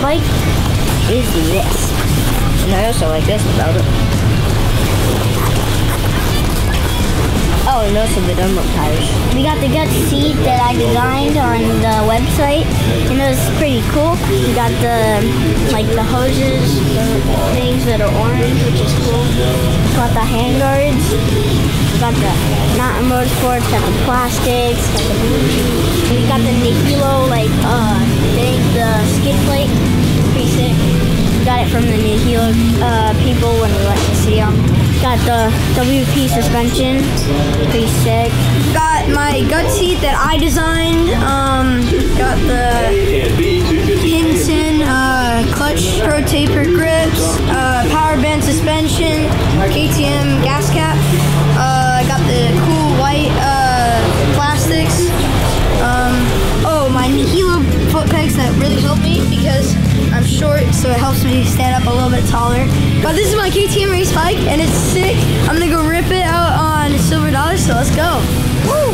like is this. And I also like this about it. Oh, and also the Dunlop tires. We got the gut seat that I designed on the website, and it was pretty cool. We got the hoses, the things that are orange, which is cool. We got the handguards. We got the Mountain Motorsports, got the plastics, got the we got the Nihilo, thing, the skid plate. It's pretty sick. We got it from the Nihilo people when we went to see them. Got the WP suspension, pretty sick. Got my gut seat that I designed. Got the Hinton clutch pro taper grips, power band suspension, KTM gas cap. Got the cool white plastics. Oh, my Nihilo foot pegs that really help me because I'm short, so it helps me stand up a little bit taller. But this is my KTM race bike, and it's sick. I'm gonna go rip it out on Silver Dollar, so let's go. Woo!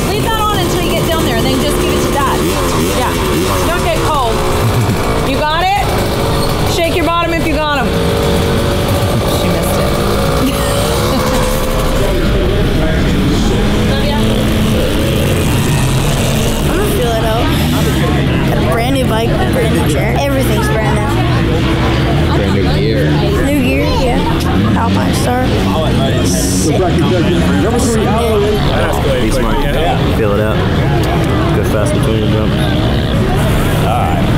Leave that on until you get down there, and then just give it to Dad. Yeah, don't get cold. You got it? Shake your bottom if you got him. She missed it. I'm gonna feel it out. Got a brand new bike, brand new chair. Everything's brand new. Brand new gear. New gear, yeah. Alpine Star. Sick. Be smart. Feel it out. Go fast between the jump. Alright.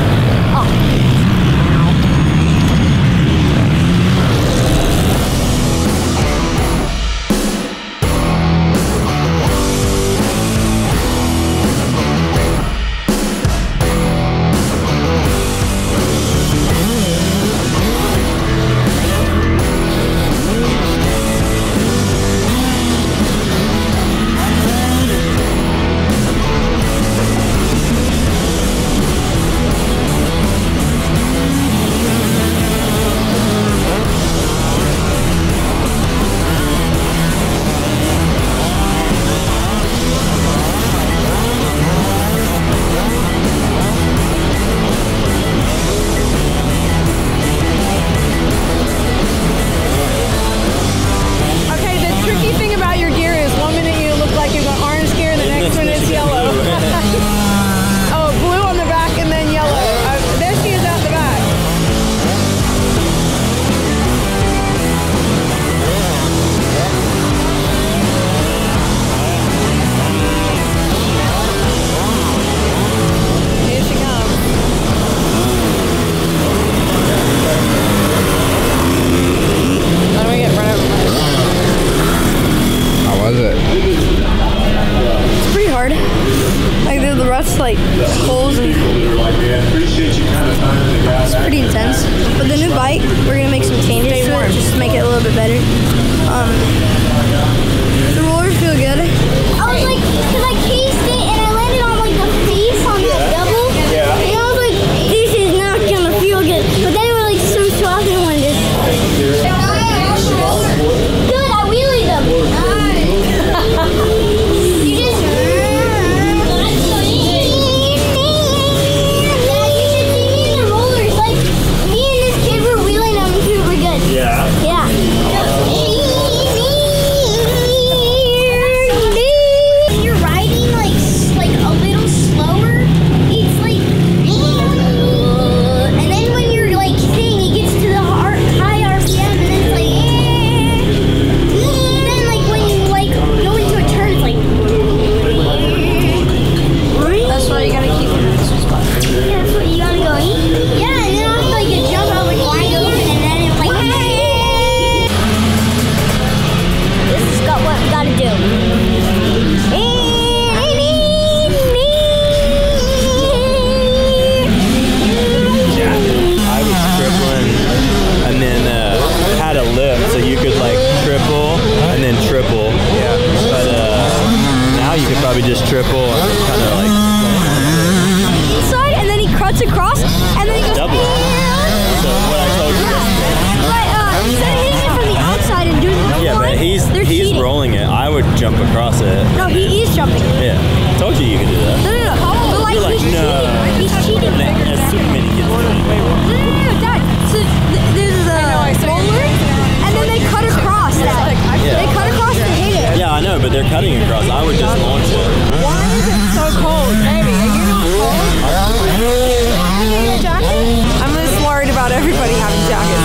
Like holes and it's pretty intense. But the new bike, we're gonna make some changes to it just to make it a little bit better. The rollers feel good. I was like, cause I cased it and I landed on like the face on that double. Yeah. And I was like, this is not gonna feel good. But then it was like so soft and one just. Good, I wheelied them. You just. Yeah.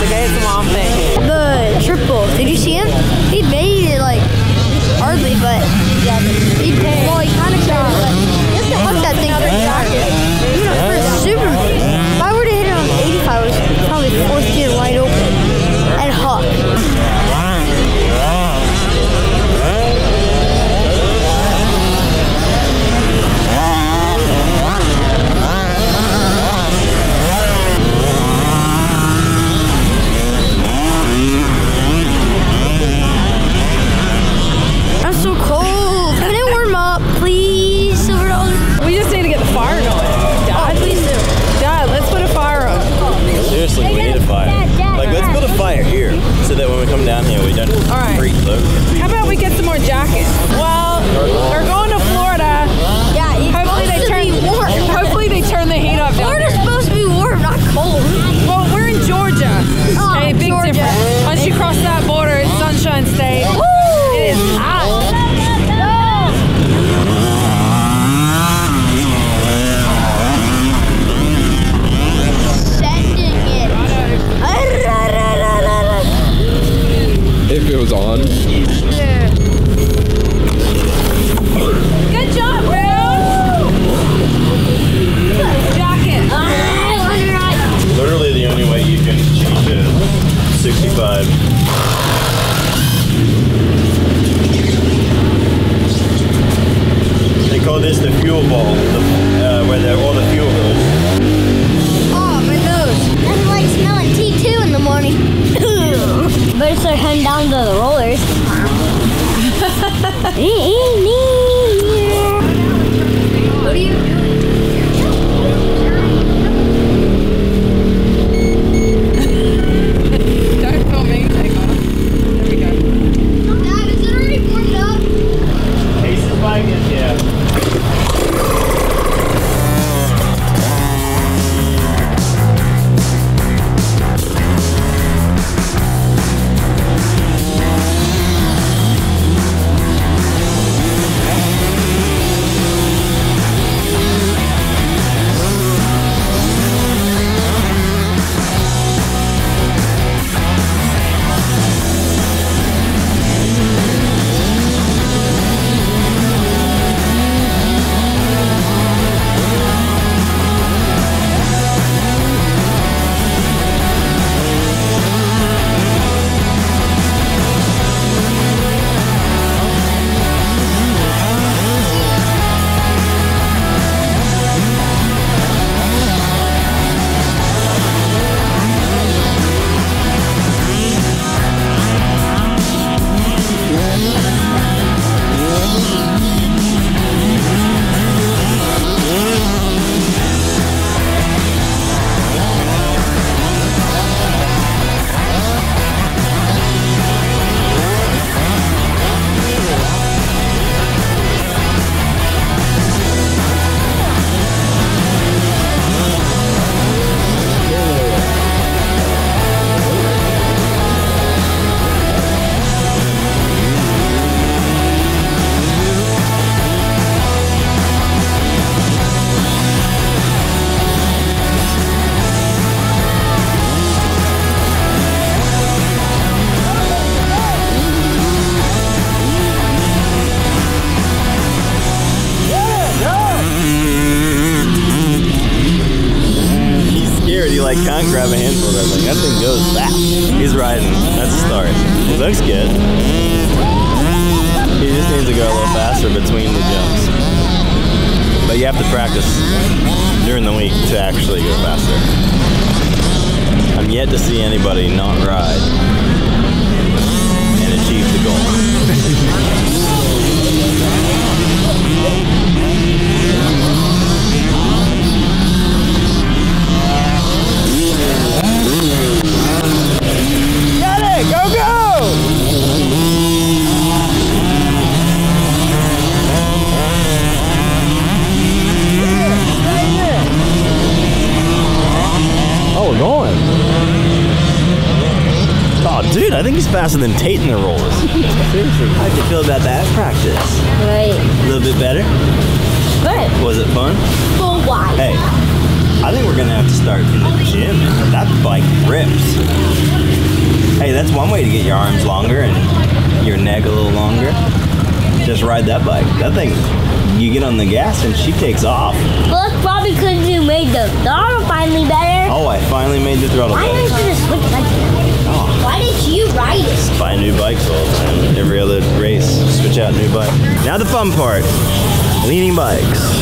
okay? It's a mom thing. The triple. Did you see him? He made it like hardly, but he paid. Well, he kind of tried, but just to hook that thing for a super. If I were to hit it on the 85, it was probably fourth gear wide open and hook. I'm so cold. Can I warm up, please, $1. We just need to get the fire going. Dad, Please do. Dad, let's put a fire on. Seriously, we need a fire. Like, let's build a fire here so that when we come down here, we don't freeze. How about we get some more jackets? Well, we're going to Florida. Yeah, Hopefully they turn the heat up down Florida's there. supposed to be warm, not cold. Well, we're in Georgia. Oh, Hey, big Georgia. difference. Once you cross that border, it's Sunshine State. It is hot. If it was on. Good job, Brown. Jacket. Literally the only way you can change it is 65. They call this the fuel ball, where all the fuel goes. Oh, my nose. That's like smelling T2 in the morning. Better start heading down to the rollers. What are you doing? Don't film me. Take off. There we go. Dad, is it already warmed up? Cases by again, yeah. Like can't grab a handful of that thing. That thing goes fast. He's riding. That's a start. It looks good. He just needs to go a little faster between the jumps. But you have to practice during the week to actually go faster. I'm yet to see anybody not ride and achieve the goal. Dude, I think he's faster than Tate in the rollers. Seriously. How'd you feel about that practice? Right. A little bit better? Good. Was it fun? Full wide. Hey, I think we're gonna have to start in the gym. That bike rips. Hey, that's one way to get your arms longer and your neck a little longer. Just ride that bike. That thing, you get on the gas and she takes off. Well, that's probably because you made the throttle finally better. Oh, I finally made the throttle Why better. didn't you just switch bikes? Oh. Why didn't you ride it? Buy new bikes all the time. Every other race, switch out new bike. Now the fun part, leaning bikes.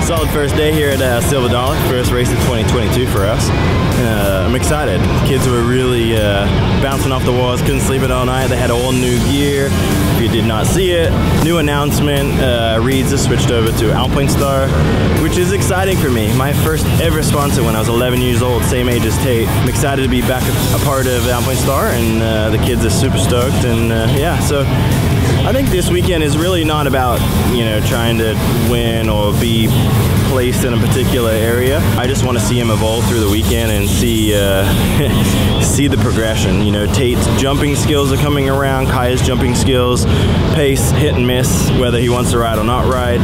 Solid first day here at Silver Dollar, first race of 2022 for us. I'm excited. Kids were really bouncing off the walls, couldn't sleep it all night. They had all new gear. If you did not see it, new announcement, Reeds has switched over to Alpine Star, which is exciting for me. My first ever sponsor when I was 11 years old, same age as Tate. I'm excited to be back a part of Alpine Star, and the kids are super stoked, and yeah, so I think this weekend is really not about, you know, trying to win or be placed in a particular area. I just want to see him evolve through the weekend and see see the progression. You know, Tate's jumping skills are coming around, Kaya's jumping skills, pace, hit and miss, whether he wants to ride or not ride.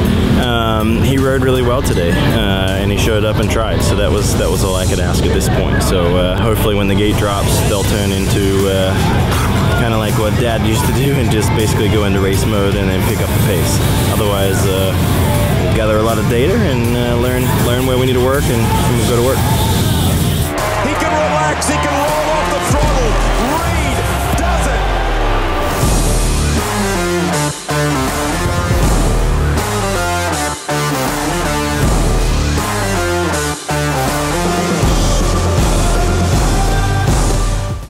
He rode really well today, and he showed up and tried, so that was all I could ask at this point. So hopefully when the gate drops, they'll turn into kind of like what Dad used to do and just basically go into race mode and then pick up the pace. Otherwise, we'll gather a lot of data and learn where we need to work, and we'll go to work. He can relax, he can roll.